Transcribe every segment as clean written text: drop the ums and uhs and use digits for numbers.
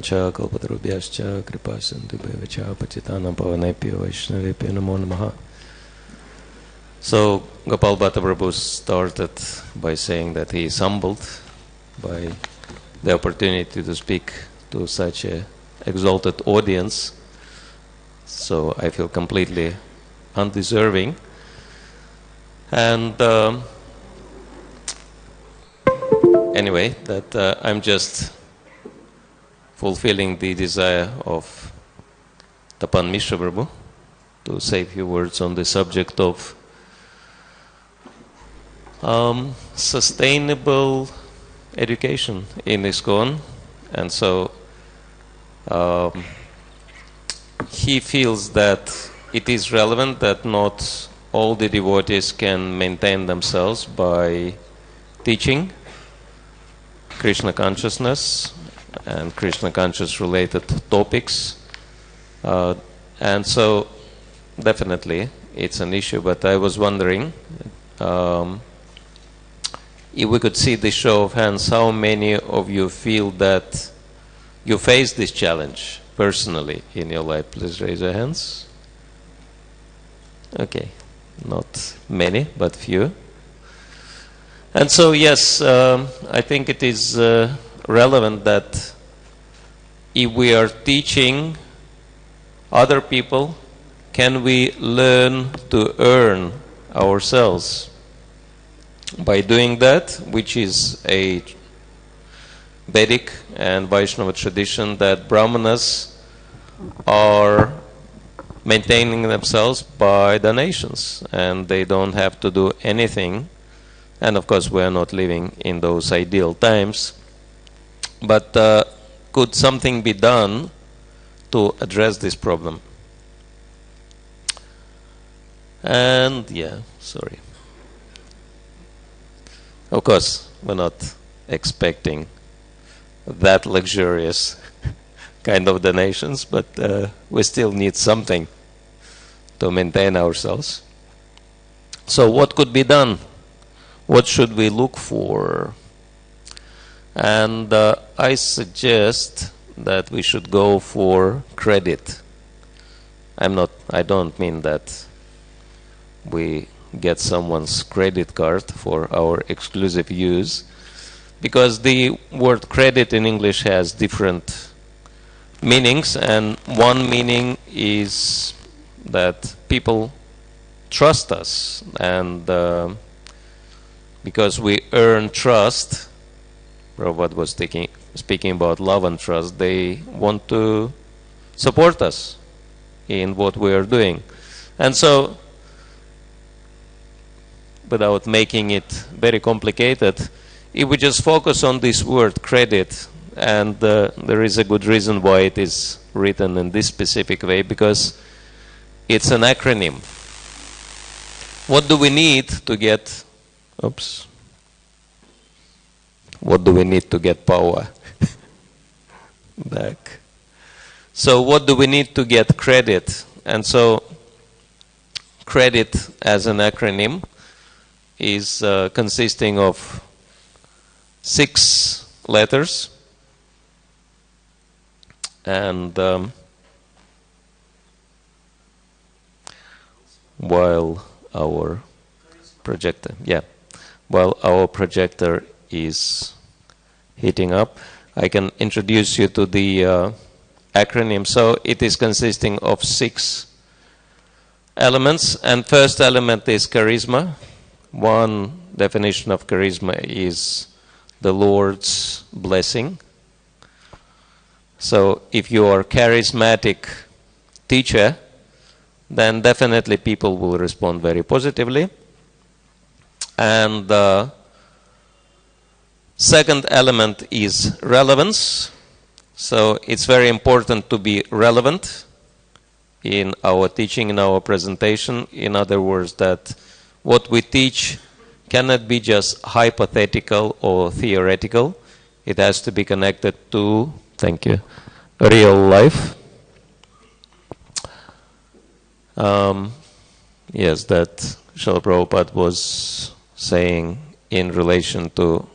Cha kalpatarubhyascha kripa sindhubhya pacitanam pavanebhyo vaishnavebhyo namo namaha. So Gopal Bhatta Prabhu started by saying that he is humbled by the opportunity to speak to such an exalted audience. So I feel completely undeserving. And anyway, that I'm just fulfilling the desire of Tapan Mishra Prabhu to say a few words on the subject of sustainable education in ISKCON. And so he feels that it is relevant that not all the devotees can maintain themselves by teaching Krishna consciousness and Krishna conscious related topics. And so definitely it's an issue, but I was wondering if we could see the show of hands, how many of you feel that you face this challenge personally in your life? Please raise your hands. Okay, not many, but few. And so yes, I think it is relevant that if we are teaching other people, can we learn to earn ourselves? By doing that, which is a Vedic and Vaishnava tradition, that Brahmanas are maintaining themselves by donations and they don't have to do anything. And of course we are not living in those ideal times, but could something be done to address this problem? And yeah, sorry. Of course, we're not expecting that luxurious kind of donations, but we still need something to maintain ourselves. So what could be done? What should we look for? And I suggest that we should go for credit. I don't mean that we get someone's credit card for our exclusive use, because the word credit in English has different meanings, and one meaning is that people trust us, and because we earn trust, Prabhupada was speaking about love and trust, they want to support us in what we are doing. And so, without making it very complicated, if we just focus on this word credit, and there is a good reason why it is written in this specific way, because it's an acronym. What do we need to get, what do we need to get power back? So what do we need to get credit? And so credit as an acronym is consisting of 6 letters, and while our projector is heating up, I can introduce you to the acronym. So it is consisting of 6 elements, and first element is charisma. One definition of charisma is the Lord's blessing. So if you are a charismatic teacher, then definitely people will respond very positively. And the second element is relevance. So it's very important to be relevant in our teaching, in our presentation. In other words, that what we teach cannot be just hypothetical or theoretical. It has to be connected to, real life. Yes, that Srila Prabhupada was saying in relation to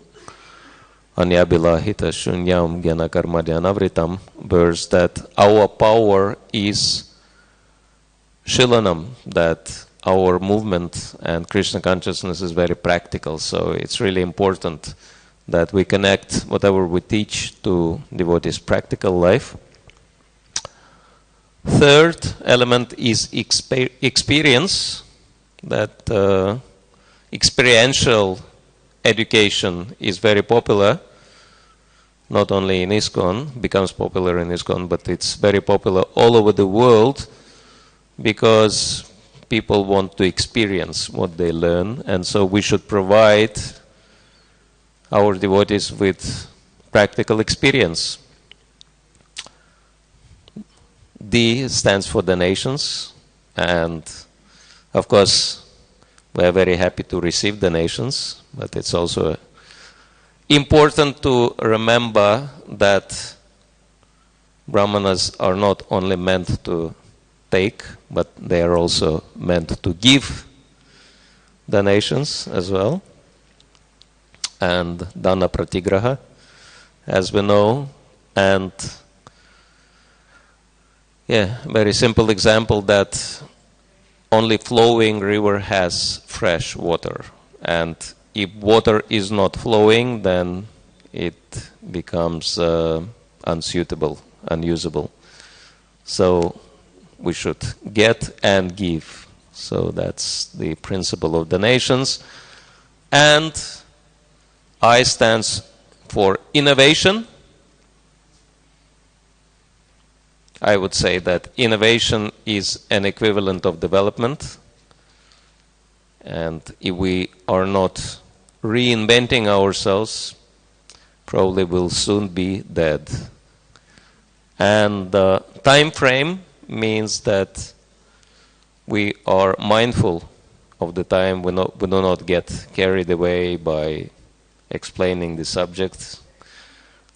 Anyabilahita Shunyam Gyana Karma Dhyanavritam verse that our power is Shilanam, that our movement and Krishna consciousness is very practical. So it's really important that we connect whatever we teach to devotees' practical life. Third element is experience, that experiential education is very popular, not only in ISKCON, becomes popular in ISKCON, but it's very popular all over the world because people want to experience what they learn, and so we should provide our devotees with practical experience. D stands for donations, and of course we are very happy to receive donations, but it's also important to remember that brahmanas are not only meant to take, but they are also meant to give donations as well. And dana pratigraha, as we know, and very simple example that only flowing river has fresh water, and if water is not flowing, then it becomes unsuitable, unusable. So we should get and give. So that's the principle of donations. And I stands for innovation. I would say that innovation is an equivalent of development. And if we are not reinventing ourselves, probably will soon be dead. And the time frame means that we are mindful of the time. We do not get carried away by explaining the subject.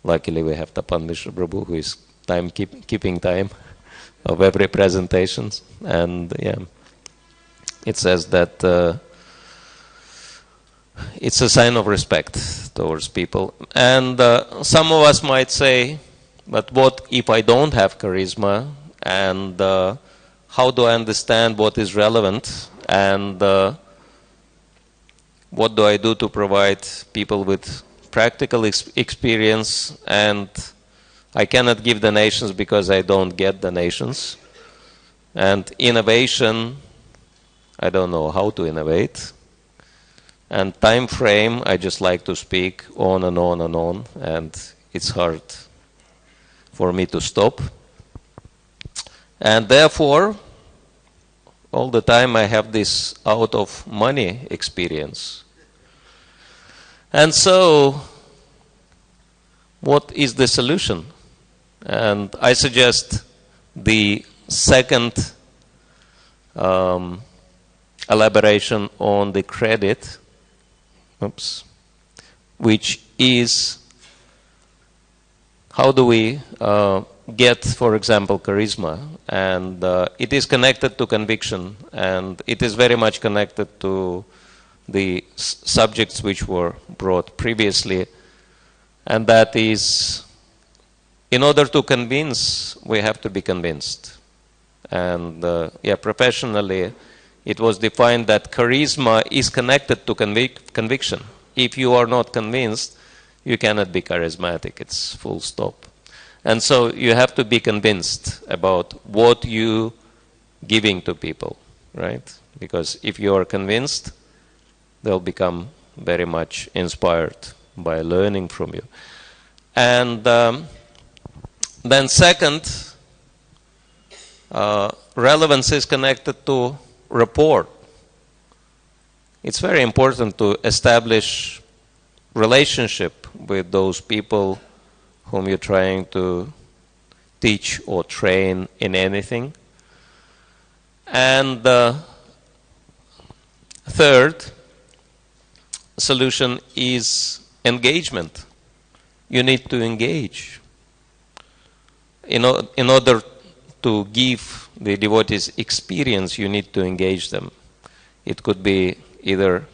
Luckily we have Tapan Mishra Prabhu, who is keeping time of every presentation. And it says that it's a sign of respect towards people. And some of us might say, but what if I don't have charisma? And how do I understand what is relevant? And what do I do to provide people with practical experience? And I cannot give donations because I don't get donations. And innovation, I don't know how to innovate. And time frame, I just like to speak on and on and on, and it's hard for me to stop. And therefore, all the time I have this out of money experience. And so, what is the solution? And I suggest the second elaboration on the credit, which is how do we get, for example, charisma? And it is connected to conviction, and it is very much connected to the subjects which were brought previously, and that is, in order to convince, we have to be convinced. And professionally, it was defined that charisma is connected to conviction. If you are not convinced, you cannot be charismatic. It's full stop. And so you have to be convinced about what you giving to people, right? Because if you are convinced, they'll become very much inspired by learning from you. And then second, relevance is connected to rapport. It's very important to establish relationship with those people whom you're trying to teach or train in anything. And third solution is engagement. You need to engage. In order to give the devotees experience, you need to engage them. It could be either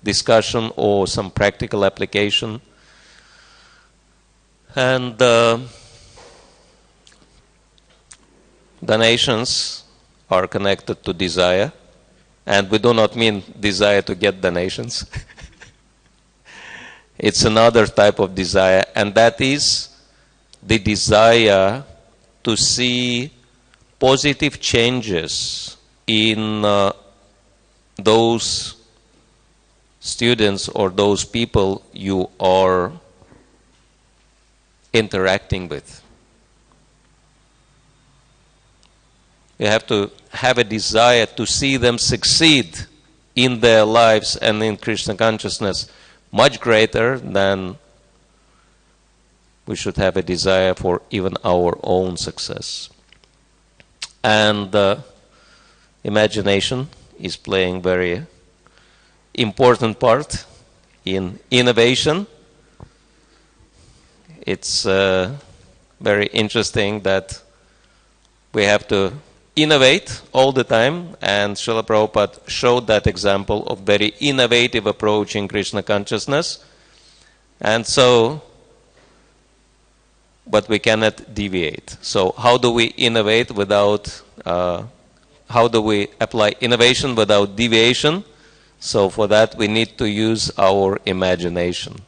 discussion or some practical application. And donations are connected to desire, and we do not mean desire to get donations. It's another type of desire, and that is the desire to see positive changes in those students or those people you are interacting with. You have to have a desire to see them succeed in their lives and in Krishna consciousness much greater than we should have a desire for even our own success. And imagination is playing very important part in innovation. It's very interesting that we have to innovate all the time, and Srila Prabhupada showed that example of very innovative approach in Krishna consciousness. And so, but we cannot deviate. So how do we innovate without, how do we apply innovation without deviation? So for that we need to use our imagination.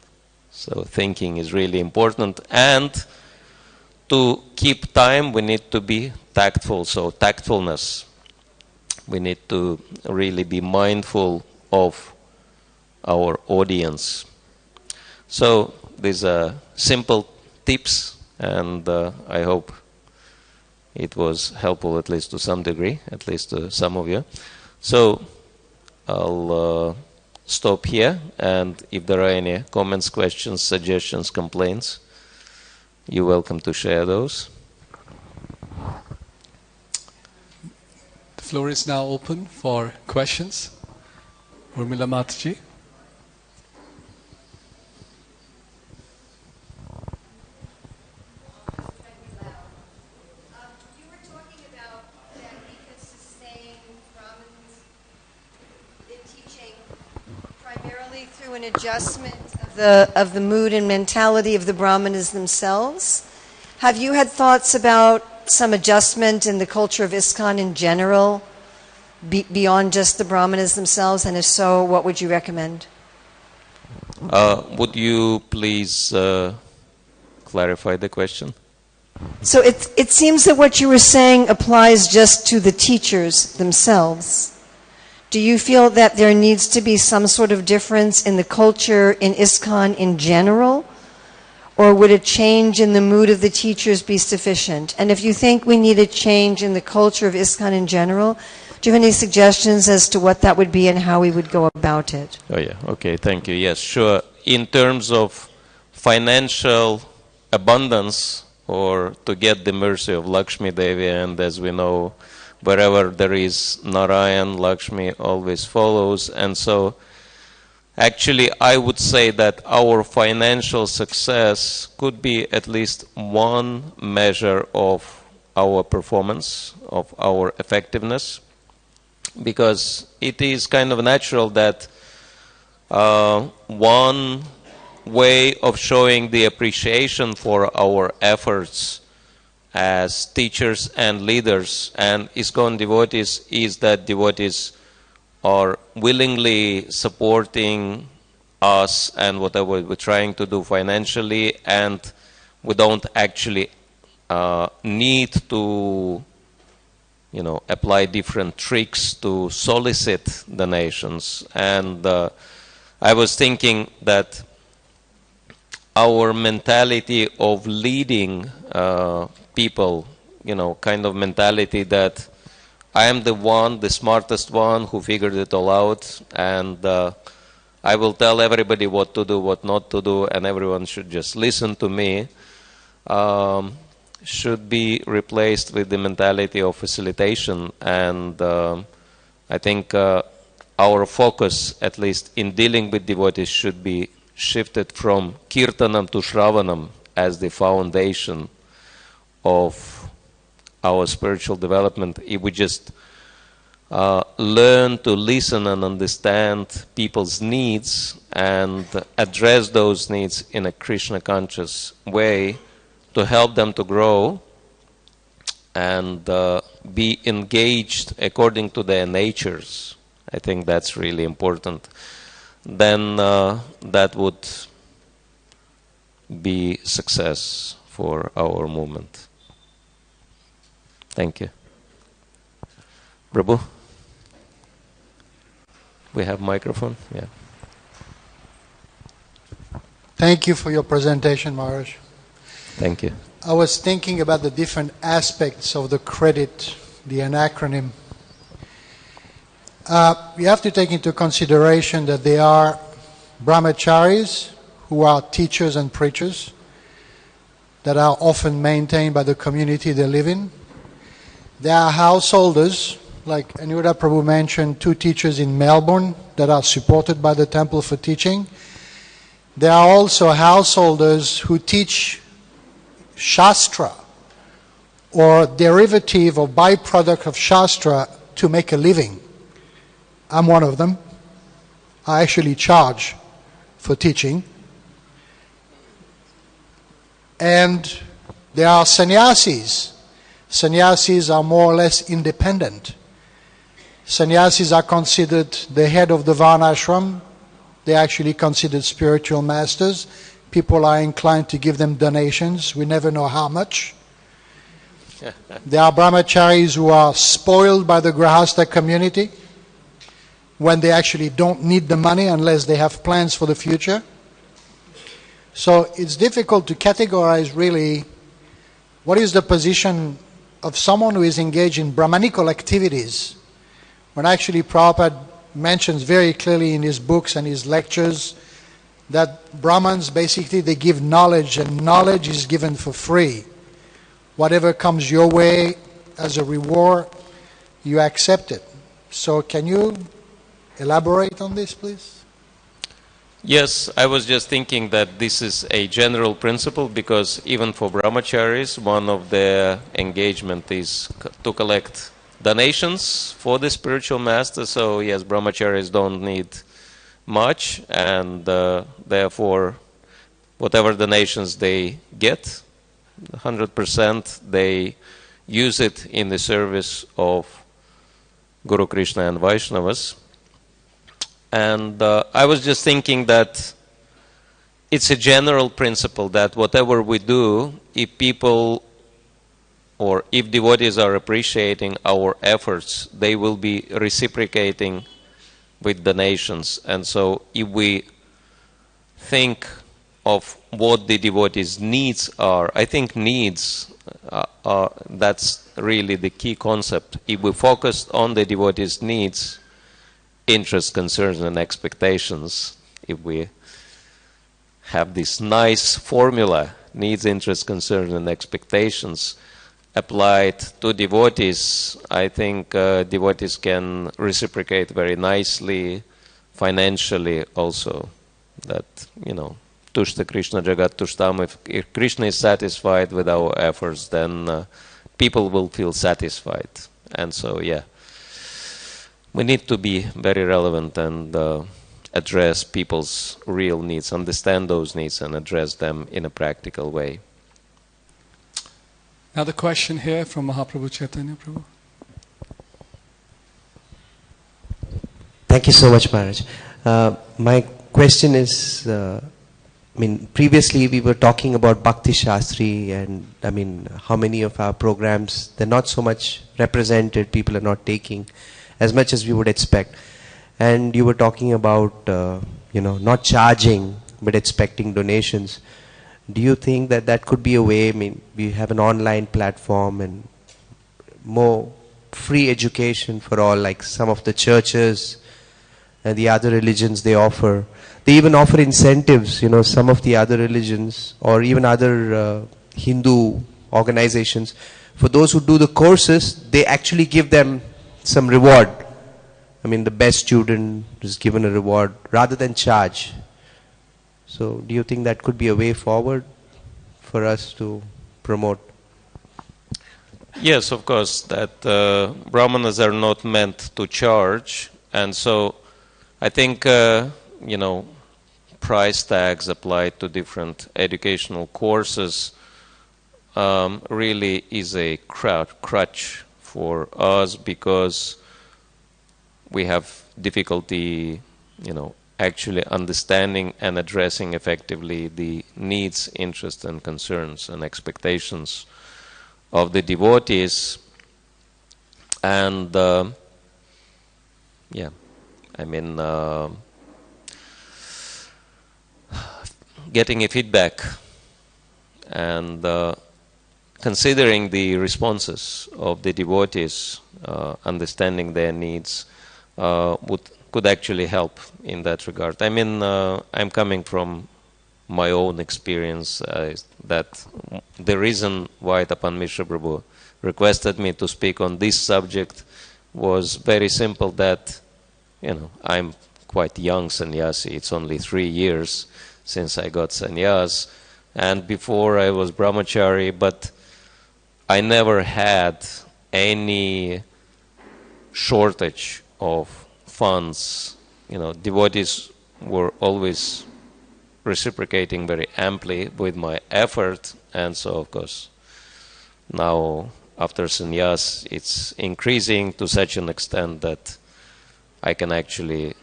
So thinking is really important, and to keep time we need to be tactful. So tactfulness, we need to really be mindful of our audience. So these are simple tips, and I hope it was helpful at least to some degree, at least to some of you. So I'll stop here, and if there are any comments, questions, suggestions, complaints, you're welcome to share those. The floor is now open for questions. Urmila Mataji. Through an adjustment of the mood and mentality of the Brahmanas themselves. Have you had thoughts about some adjustment in the culture of ISKCON in general, beyond just the Brahmanas themselves? And if so, what would you recommend? Would you please clarify the question? So it seems that what you were saying applies just to the teachers themselves. Do you feel that there needs to be some sort of difference in the culture in ISKCON in general? Or would a change in the mood of the teachers be sufficient? And if you think we need a change in the culture of ISKCON in general, do you have any suggestions as to what that would be and how we would go about it? Oh yeah, okay, thank you. Yes, sure. In terms of financial abundance, or to get the mercy of Lakshmi Devi, and as we know, wherever there is Narayan, Lakshmi always follows. And so actually I would say that our financial success could be at least one measure of our performance, of our effectiveness, because it is kind of natural that one way of showing the appreciation for our efforts as teachers and leaders and ISKCON devotees is that devotees are willingly supporting us and whatever we're trying to do financially, and we don't actually need to, you know, apply different tricks to solicit donations. And I was thinking that our mentality of leading people, you know, kind of mentality that I am the one, the smartest one who figured it all out, and I will tell everybody what to do, what not to do, and everyone should just listen to me, should be replaced with the mentality of facilitation. And I think our focus, at least in dealing with devotees, should be shifted from Kirtanam to Shravanam as the foundation of our spiritual development. If we just learn to listen and understand people's needs and address those needs in a Krishna conscious way to help them to grow and be engaged according to their natures. I think that's really important. Then that would be success for our movement. Thank you. Prabhu? We have microphone? Yeah. Thank you for your presentation, Maharaj. Thank you. I was thinking about the different aspects of the credit, the acronym. You have to take into consideration that there are brahmacharis who are teachers and preachers that are often maintained by the community they live in. There are householders, like Anuruddha Prabhu mentioned, 2 teachers in Melbourne that are supported by the temple for teaching. There are also householders who teach Shastra or derivative or byproduct of Shastra to make a living. I'm one of them. I actually charge for teaching. And there are sannyasis. Sannyasis are more or less independent. Sannyasis are considered the head of the Varnashram. They're actually considered spiritual masters. People are inclined to give them donations. We never know how much. There are brahmacharis who are spoiled by the Grahastha community when they actually don't need the money unless they have plans for the future. So it's difficult to categorize really what is the position of someone who is engaged in Brahmanical activities, when actually Prabhupada mentions very clearly in his books and his lectures that Brahmins basically they give knowledge, and knowledge is given for free. Whatever comes your way as a reward, you accept it. So can you elaborate on this, please? Yes, I was just thinking that this is a general principle, because even for brahmacharis, one of their engagement is to collect donations for the spiritual master. So yes, brahmacharis don't need much, and therefore whatever donations they get, 100% they use it in the service of Guru Krishna and Vaishnavas. And I was just thinking that it's a general principle that whatever we do, if people or if devotees are appreciating our efforts, they will be reciprocating with donations. And so if we think of what the devotees' needs are, I think needs are, that's really the key concept. If we focus on the devotees' needs, interests, concerns, and expectations, if we have this nice formula, needs, interests, concerns, and expectations, applied to devotees, I think devotees can reciprocate very nicely, financially also. That, you know, Tushta Krishna Jagat Tushtam, if Krishna is satisfied with our efforts, then people will feel satisfied. And so, yeah, we need to be very relevant and address people's real needs, understand those needs, and address them in a practical way. Another question here from Mahaprabhu Chaitanya Prabhu. Thank you so much, Maharaj. My question is, previously we were talking about Bhakti Shastri, and how many of our programs, they're not so much represented, people are not taking as much as we would expect. And you were talking about, not charging, but expecting donations. Do you think that that could be a way? We have an online platform and more free education for all, like some of the churches and the other religions they offer. They even offer incentives, some of the other religions or even other Hindu organizations. For those who do the courses, they actually give them some reward. The best student is given a reward rather than charge. So do you think that could be a way forward for us to promote? Yes, of course, that brahmanas are not meant to charge, and so I think, price tags applied to different educational courses really is a crutch for us, because we have difficulty, actually understanding and addressing effectively the needs, interests, and concerns and expectations of the devotees. And getting a feedback and considering the responses of the devotees, understanding their needs, could actually help in that regard. I'm coming from my own experience, that the reason why Tapan Mishra Prabhu requested me to speak on this subject was very simple, that I'm quite young sannyasi. It's only 3 years since I got sannyas, and before I was brahmachari, but I never had any shortage of funds. Devotees were always reciprocating very amply with my effort, and so of course now after sannyas it's increasing to such an extent that I can actually,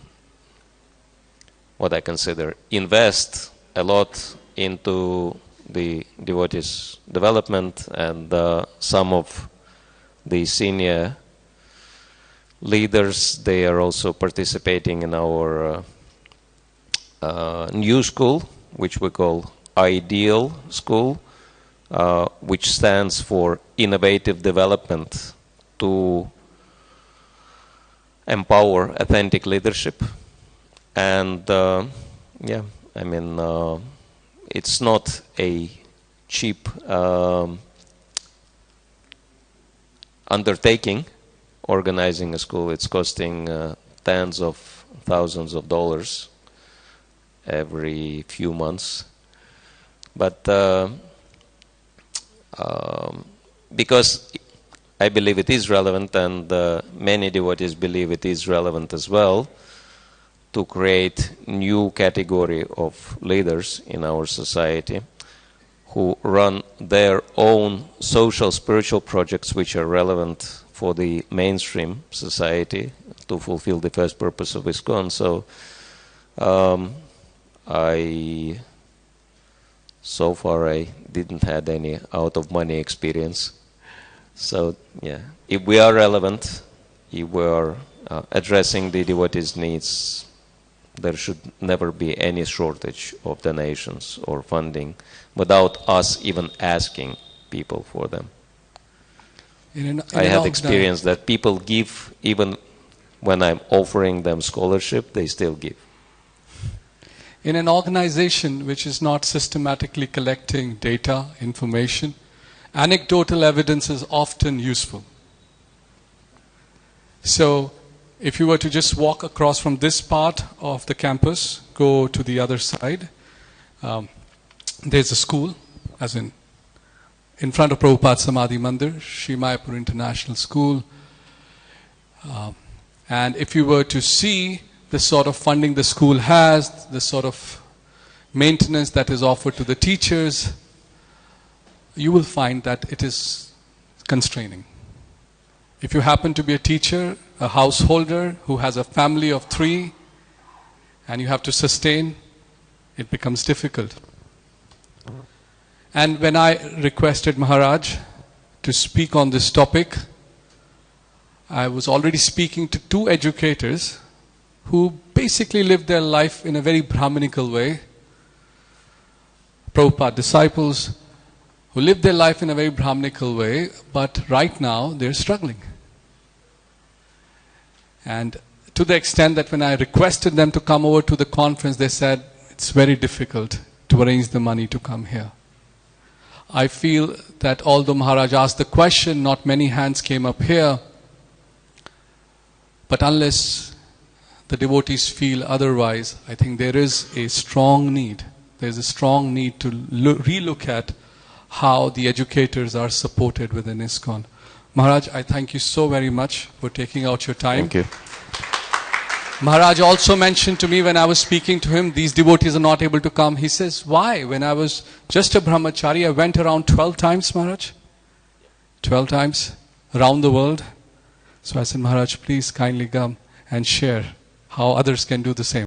what I consider, invest a lot into the devotees' development, and some of the senior leaders, they are also participating in our new school, which we call Ideal School, which stands for Innovative Development to Empower Authentic Leadership. And it's not a cheap undertaking, organizing a school. It's costing tens of thousands of dollars every few months. But because I believe it is relevant, and many devotees believe it is relevant as well, to create new category of leaders in our society who run their own social spiritual projects which are relevant for the mainstream society to fulfill the first purpose of ISKCON. So so far I didn't had any out of money experience. So if we are relevant, if we are addressing the devotees' needs, there should never be any shortage of donations or funding without us even asking people for them. I have experienced that people give even when I'm offering them scholarship, they still give. In an organization which is not systematically collecting data, information, anecdotal evidence is often useful. So if you were to just walk across from this part of the campus, go to the other side, there's a school, as in front of Prabhupada Samadhi Mandir, Sri Mayapur International School. And if you were to see the sort of funding the school has, the sort of maintenance that is offered to the teachers, you will find that it is constraining. If you happen to be a teacher, a householder who has a family of 3, and you have to sustain, it becomes difficult. And when I requested Maharaj to speak on this topic, I was already speaking to 2 educators who basically lived their life in a very Brahminical way. Prabhupada disciples who lived their life in a very Brahminical way, but right now they're struggling. And to the extent that when I requested them to come over to the conference, they said it's very difficult to arrange the money to come here. I feel that although Maharaj asked the question, not many hands came up here. But unless the devotees feel otherwise, I think there is a strong need. There is a strong need to relook at how the educators are supported within ISKCON. Maharaj, I thank you so very much for taking out your time. Thank you. Maharaj also mentioned to me when I was speaking to him, these devotees are not able to come. He says, why? When I was just a brahmachari, I went around 12 times, Maharaj. 12 times around the world. So I said, Maharaj, please kindly come and share how others can do the same.